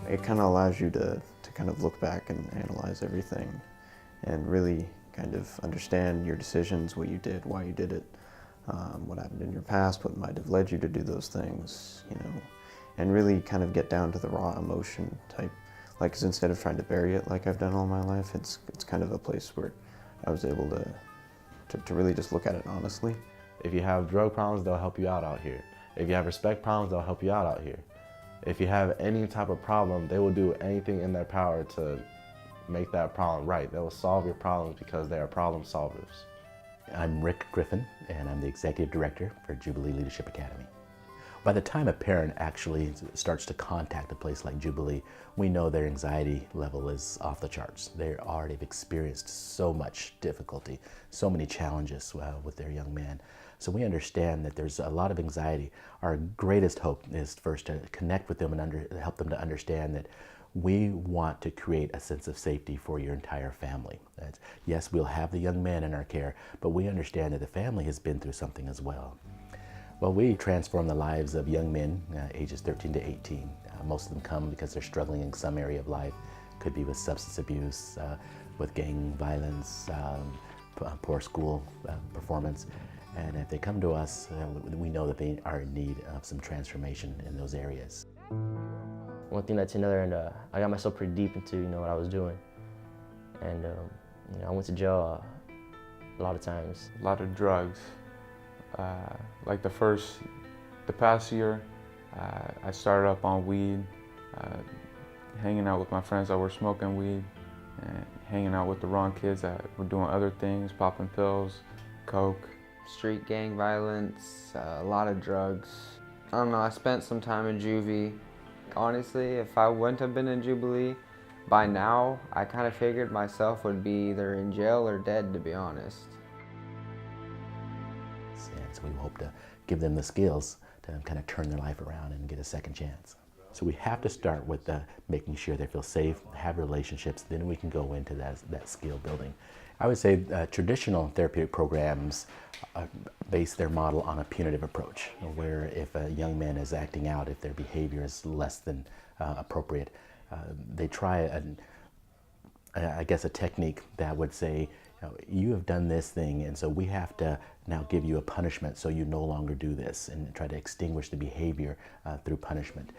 It kind of allows you to kind of look back and analyze everything and really kind of understand your decisions, what you did, why you did it, what happened in your past, what might have led you to do those things, you know, and really kind of get down to the raw emotion type. Like, 'cause instead of trying to bury it like I've done all my life, it's kind of a place where I was able to really just look at it honestly. If you have drug problems, they'll help you out here. If you have respect problems, they'll help you out here. If you have any type of problem, they will do anything in their power to make that problem right. They will solve your problems because they are problem solvers. I'm Rick Griffin, and I'm the Executive Director for Jubilee Leadership Academy. By the time a parent actually starts to contact a place like Jubilee, we know their anxiety level is off the charts. They already have experienced so much difficulty, so many challenges with their young man. So we understand that there's a lot of anxiety. Our greatest hope is first to connect with them and help them to understand that we want to create a sense of safety for your entire family. Yes, we'll have the young man in our care, but we understand that the family has been through something as well. Well, we transform the lives of young men ages 13 to 18. Most of them come because they're struggling in some area of life. Could be with substance abuse, with gang violence, poor school performance. And if they come to us, we know that they are in need of some transformation in those areas. One thing led to another, and I got myself pretty deep into what I was doing. And I went to jail a lot of times. A lot of drugs. Like the past year, I started up on weed, hanging out with my friends that were smoking weed, and hanging out with the wrong kids that were doing other things, popping pills, coke. Street gang violence, a lot of drugs. I don't know, I spent some time in juvie. Honestly, if I wouldn't have been in Jubilee, by now, I kind of figured myself would be either in jail or dead, to be honest. So we hope to give them the skills to kind of turn their life around and get a second chance. So we have to start with making sure they feel safe, have relationships, then we can go into that skill building. I would say traditional therapeutic programs base their model on a punitive approach, where if a young man is acting out, if their behavior is less than appropriate, they try I guess a technique that would say, you have done this thing, and so we have to now give you a punishment so you no longer do this, and try to extinguish the behavior through punishment.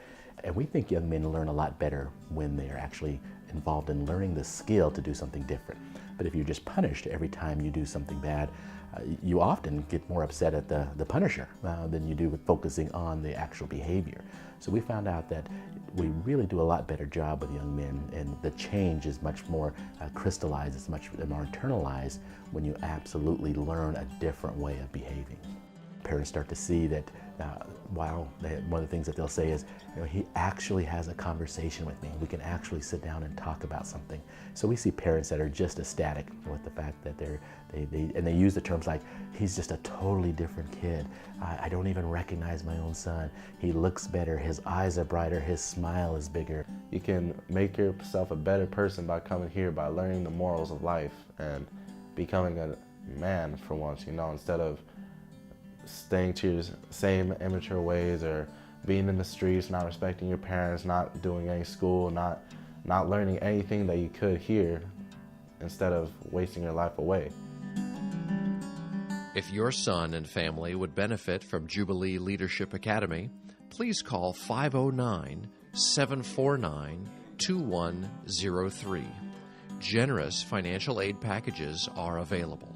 And we think young men learn a lot better when they are actually involved in learning the skill to do something different. But if you're just punished every time you do something bad, you often get more upset at the punisher than you do with focusing on the actual behavior. So we found out that we really do a lot better job with young men, and the change is much more crystallized, it's much more internalized when you absolutely learn a different way of behaving. Parents start to see that, wow, one of the things that they'll say is, he actually has a conversation with me. We can actually sit down and talk about something. So we see parents that are just ecstatic with the fact that they use the terms like, he's just a totally different kid. I don't even recognize my own son. He looks better, his eyes are brighter, his smile is bigger. You can make yourself a better person by coming here, by learning the morals of life and becoming a man for once, instead of staying to your same immature ways or being in the streets, not respecting your parents, not doing any school, not learning anything that you could here, instead of wasting your life away. If your son and family would benefit from Jubilee Leadership Academy, please call 509-749-2103. Generous financial aid packages are available.